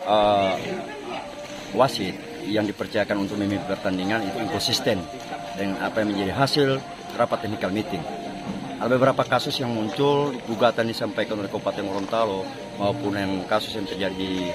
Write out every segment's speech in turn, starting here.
eh, wasit yang dipercayakan untuk memimpin pertandingan itu inkonsisten dengan apa yang menjadi hasil rapat technical meeting. Ada beberapa kasus yang muncul, gugatan disampaikan oleh Kabupaten Gorontalo maupun yang kasus yang terjadi di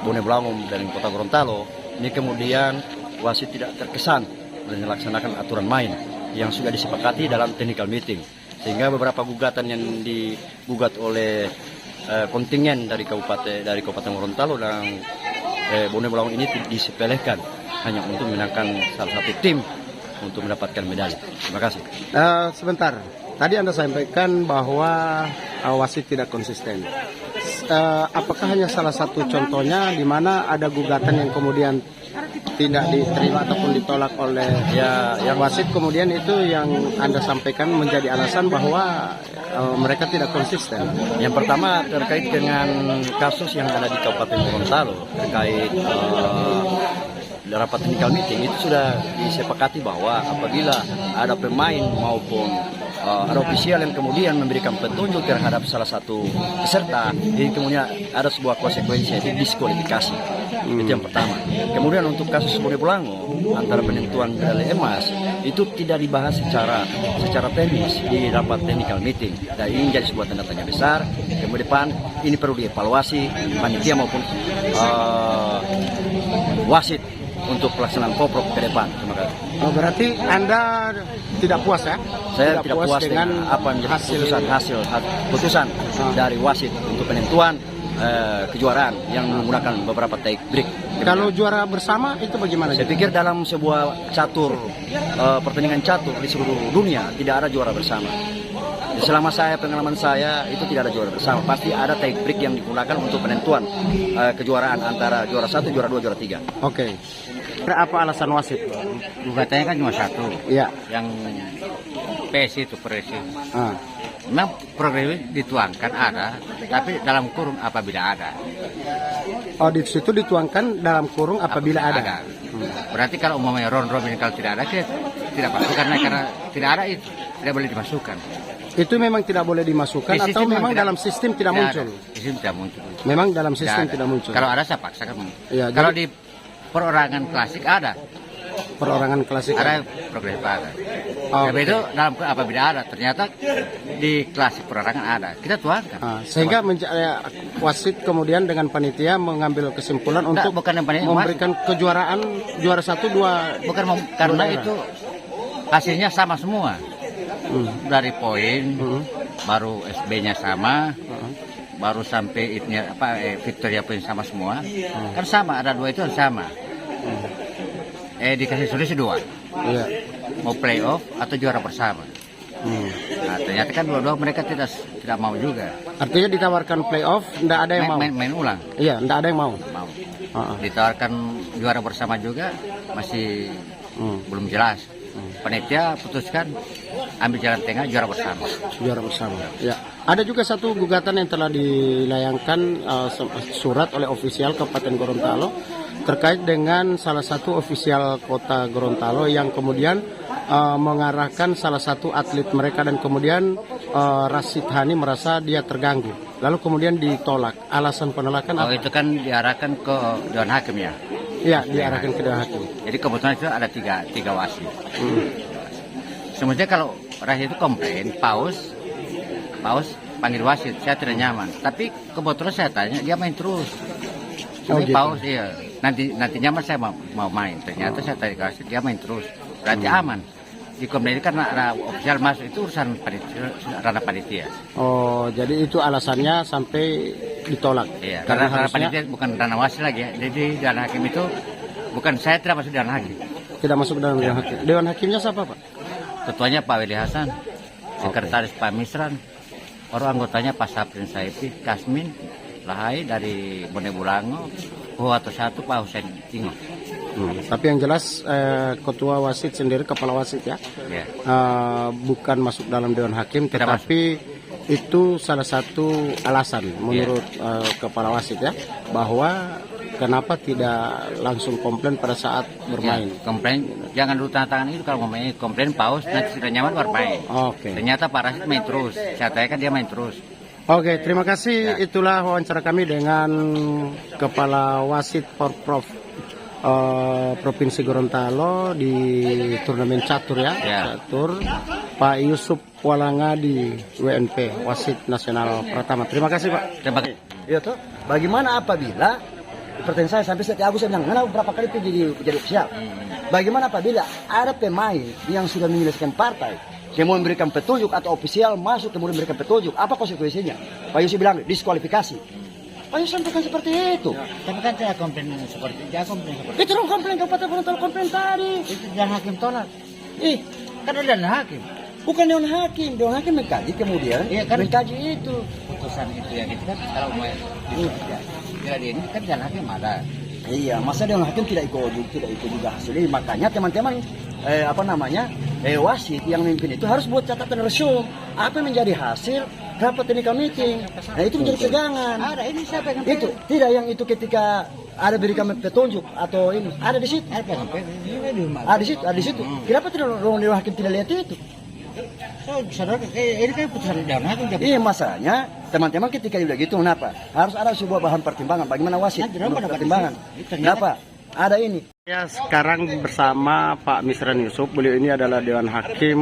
Bone Bolango dan Kota Gorontalo. Ini kemudian wasit tidak terkesan dan melaksanakan aturan main yang sudah disepakati dalam technical meeting. Sehingga beberapa gugatan yang digugat oleh kontingen dari Kabupaten Gorontalo dan Bone Bolango ini disepelekan hanya untuk menangkan salah satu tim untuk mendapatkan medali. Terima kasih. Sebentar, tadi Anda sampaikan bahwa wasit tidak konsisten. Apakah hanya salah satu contohnya di mana ada gugatan yang kemudian tidak diterima ataupun ditolak oleh yang wasit, kemudian itu yang Anda sampaikan menjadi alasan bahwa mereka tidak konsisten? Yang pertama terkait dengan kasus yang ada di Kabupaten Gorontalo terkait rapat technical meeting, itu sudah disepakati bahwa apabila ada pemain maupun ada ofisial yang kemudian memberikan petunjuk terhadap salah satu peserta, jadi kemudian ada sebuah konsekuensi yaitu diskualifikasi. Itu yang pertama. Kemudian untuk kasus Bone Bolango antara penentuan medali emas itu tidak dibahas secara teknis di rapat technical meeting, dan ini menjadi sebuah tanda tanya besar. Kemudian depan ini perlu dievaluasi panitia maupun wasit untuk pelaksanaan poprov ke depan. Terima kasih. Oh, berarti Anda tidak puas ya? Saya tidak puas dengan apa yang putusan dari wasit untuk penentuan kejuaraan yang menggunakan beberapa take break. Kalau juara bersama itu bagaimana? Saya pikir dalam sebuah pertandingan catur di seluruh dunia tidak ada juara bersama. Selama pengalaman saya itu tidak ada juara bersama. Pasti ada take break yang digunakan untuk penentuan kejuaraan antara juara 1, juara 2, juara 3. Oke. Apa alasan wasit? Gugatannya kan cuma satu. Iya. Yang PSI itu progresif. Memang progresif dituangkan ada, tapi dalam kurung apabila ada. Oh, di situ dituangkan dalam kurung apabila ada. Berarti kalau umpamanya Robin kalau tidak ada, kita tidak masuk karena tidak ada itu tidak boleh dimasukkan. Itu memang tidak boleh dimasukkan atau memang dalam sistem tidak muncul? Sistem tidak muncul. Memang dalam sistem tidak muncul. Kalau ada saya paksakan. Ya, kalau di perorangan klasik ada. Perorangan klasik ada progresif ada. Okay. Itu dalam apabila ada, ternyata di klasik perorangan ada. Kita tuangkan. Sehingga wasit kemudian dengan panitia mengambil kesimpulan untuk memberikan kejuaraan juara 1, 2. Bukan karena itu hasilnya sama semua. Dari poin baru SB-nya sama. Baru sampai Victoria poin sama semua. Kan sama, ada 2 itu sama. Dikasih solusi 2. Iya. Mau playoff atau juara bersama. Nah, ternyata kan dua-dua mereka tidak mau juga. Artinya ditawarkan playoff, tidak ada yang mau. Main ulang. Iya, tidak ada yang mau. Ditawarkan juara bersama juga masih belum jelas. Panitia putuskan ambil jalan tengah juara bersama. Juara bersama. Ya. Ada juga satu gugatan yang telah dilayangkan surat oleh ofisial Kabupaten Gorontalo terkait dengan salah satu ofisial Kota Gorontalo yang kemudian mengarahkan salah satu atlet mereka dan kemudian Rashid Hani merasa dia terganggu. Lalu kemudian ditolak. Alasan penolakan apa? Itu kan diarahkan ke Dewan Hakim ya? Iya, diarahkan ke Dewan Hakim. Jadi kebetulan itu ada tiga wasit. Sebenarnya kalau Rashid itu komplain, paus panggil wasit, saya tidak nyaman. Tapi kebetulan saya tanya, dia main terus. Gitu. Paus iya. Nanti nyaman saya mau main. Ternyata saya tanya ke wasit, dia main terus. Berarti aman. Di komplain karena ada ofisial masuk itu urusan ranah panitia. Oh, jadi itu alasannya sampai ditolak. Iya, karena ranah panitia bukan ranah wasit lagi ya. Jadi Dewan Hakim itu bukan, saya tidak masuk Dewan Hakim. Tidak masuk dalam Dewan Hakim. Dewan Hakimnya siapa, Pak? Ketuanya Pak Weli Hasan, sekretaris Pak Misran, anggotanya Pak Saprin Saifi, Kasmin Lahai dari Bone Bolango, atau satu Pak Husain Tingo. Tapi yang jelas ketua wasit sendiri, kepala wasit ya, bukan masuk dalam Dewan Hakim, tetapi itu salah satu alasan menurut kepala wasit ya, bahwa kenapa tidak langsung komplain pada saat bermain. Komplain jangan dulu tanda tangan itu, kalau mau main komplain paus nanti sudah nyaman baru main. Oke. Ternyata Pak Rashid main terus, saya tanya kan dia main terus. Oke, terima kasih. Itulah wawancara kami dengan Kepala Wasit Porprov Provinsi Gorontalo di turnamen catur ya, catur, Pak Yusuf Walangadi WNP, Wasit Nasional Pratama. Terima kasih Pak. Terima kasih. Iya toh. Bagaimana apabila pertanyaan saya sampai setiap Agus saya bilang, kenapa berapa kali jadi ofisial? Bagaimana apabila ada pemain yang sudah menyelesaikan partai, yang mau memberikan petunjuk atau ofisial masuk kemudian memberikan petunjuk, apa konsekuensinya? Pak Yusuf bilang diskualifikasi. Pak Yusuf sampaikan seperti itu. Tapi kan saya komplain seperti itu. Itu dong komplain Kabupaten Gorontalo komplain tadi. Itu dan hakim tolak. Kan ada dan hakim. Bukan Dewan Hakim mengkaji kemudian mengkaji itu. Putusan itu yang itu kan kalau mau jadi ini kan dan hakim ada. Iya, masa Dewan Hakim tidak ikut juga hasilnya. Makanya teman-teman wasit yang memimpin itu harus buat catatan resume apa yang menjadi hasil rapat technical meeting. Nah itu menjadi pegangan. Ada ini siapa yang Itu tidak yang itu ketika ada berikan petunjuk atau ini ada di situ. Ada di situ. Kenapa tidak Dewan Hakim tidak lihat itu? Saudara, ini kan putusan Dewan Hakim. Iya masalahnya teman-teman ketika begitu kenapa? Harus ada sebuah bahan pertimbangan. Bagaimana wasit pertimbangan? Kenapa? Ada ini. Ya, sekarang bersama Pak Misran Yusuf. Beliau ini adalah Dewan Hakim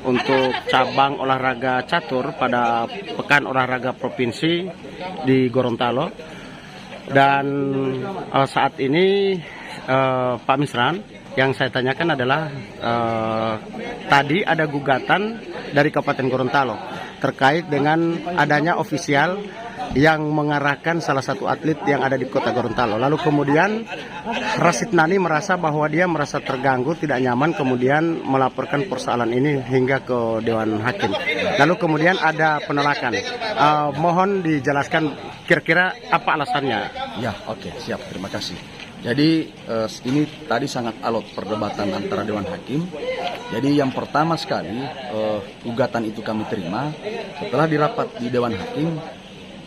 untuk cabang olahraga catur pada Pekan Olahraga Provinsi di Gorontalo. Dan saat ini Pak Misran, yang saya tanyakan adalah tadi ada gugatan dari Kabupaten Gorontalo terkait dengan adanya ofisial yang mengarahkan salah satu atlet yang ada di kota Gorontalo. Lalu kemudian Rasid Nani merasa bahwa dia merasa terganggu, tidak nyaman, kemudian melaporkan persoalan ini hingga ke Dewan Hakim. Lalu kemudian ada penolakan. Mohon dijelaskan kira-kira apa alasannya? Ya, oke, siap. Terima kasih. Jadi ini tadi sangat alot perdebatan antara Dewan Hakim. Jadi yang pertama sekali gugatan itu kami terima setelah dirapat di Dewan Hakim.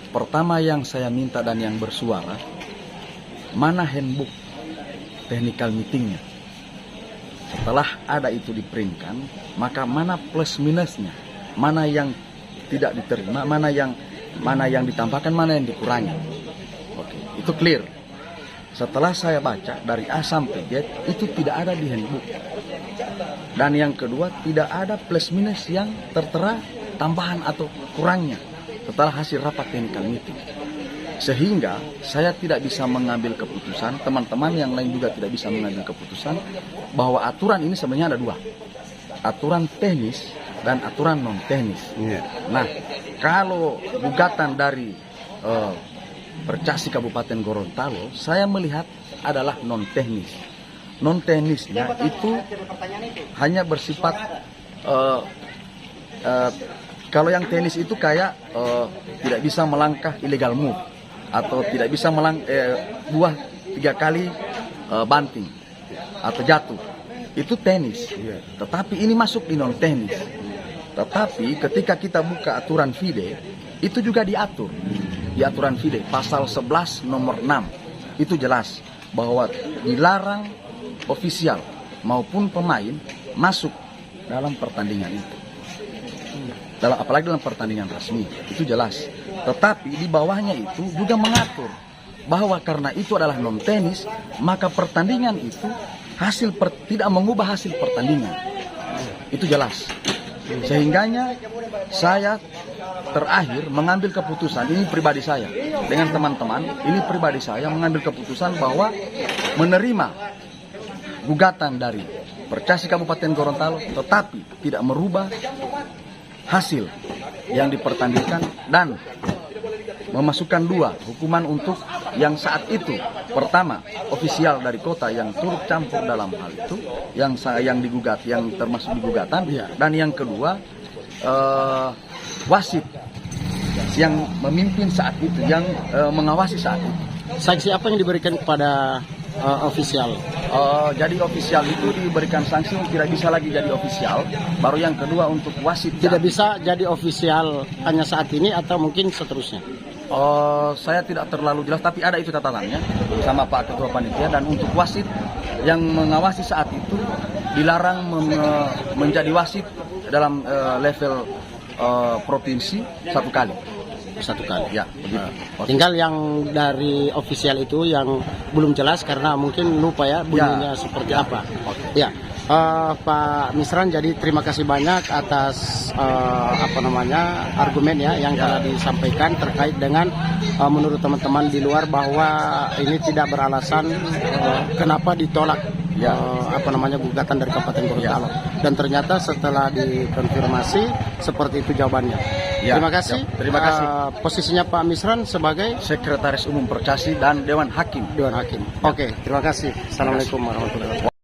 Pertama yang saya minta dan yang bersuara, mana handbook technical meetingnya? Setelah ada itu diprintkan, maka mana plus minusnya? Mana yang tidak diterima, mana yang ditambahkan, mana yang dikurangi? Oke, itu clear. Setelah saya baca dari A sampai Z, itu tidak ada di handbook. Dan yang kedua, tidak ada plus minus yang tertera tambahan atau kurangnya setelah hasil rapat technical meeting. Sehingga saya tidak bisa mengambil keputusan, teman-teman yang lain juga tidak bisa mengambil keputusan bahwa aturan ini sebenarnya ada dua. Aturan teknis dan aturan non teknis. Nah, kalau gugatan dari Percasi Kabupaten Gorontalo, saya melihat adalah non teknis. Non teknisnya itu hanya bersifat kalau yang tenis itu kayak tidak bisa melangkah illegal move atau tidak bisa buah 3 kali banting atau jatuh, itu tenis. Tetapi ini masuk di non tenis. Tetapi ketika kita buka aturan FIDE, itu juga diatur di aturan FIDE pasal 11 nomor 6 itu jelas bahwa dilarang ofisial maupun pemain masuk dalam pertandingan itu. Apalagi dalam pertandingan resmi, itu jelas. Tetapi di bawahnya itu juga mengatur bahwa karena itu adalah non tenis, maka pertandingan itu tidak mengubah hasil pertandingan. Itu jelas. Sehingganya saya terakhir mengambil keputusan, ini pribadi saya dengan teman-teman, ini pribadi saya mengambil keputusan bahwa menerima gugatan dari Percasi Kabupaten Gorontalo, tetapi tidak merubah hasil yang dipertandingkan dan memasukkan 2 hukuman untuk yang saat itu. Pertama, ofisial dari kota yang turut campur dalam hal itu, yang digugat, yang termasuk di gugatan, dan yang kedua wasit yang memimpin saat itu, yang mengawasi saat itu. Sanksi apa yang diberikan kepada ofisial? Jadi ofisial itu diberikan sanksi, tidak bisa lagi jadi ofisial. Baru yang kedua untuk wasit tidak bisa jadi ofisial hanya saat ini atau mungkin seterusnya? Saya tidak terlalu jelas, tapi ada itu catatannya sama Pak Ketua Panitia. Dan untuk wasit yang mengawasi saat itu dilarang menjadi wasit dalam level provinsi 1 kali. satu kali. Ya, begitu. Tinggal yang dari ofisial itu yang belum jelas karena mungkin lupa ya bunyinya seperti apa. Ya, Pak Misran, jadi terima kasih banyak atas argumen ya yang telah disampaikan terkait dengan menurut teman-teman di luar bahwa ini tidak beralasan kenapa ditolak gugatan dari Kabupaten Gorontalo. Dan ternyata setelah dikonfirmasi seperti itu jawabannya. Ya, Terima kasih. terima kasih. Posisinya Pak Misran sebagai Sekretaris Umum Percasi dan Dewan Hakim. Dewan Hakim. Oke, terima kasih. Assalamualaikum warahmatullahi wabarakatuh.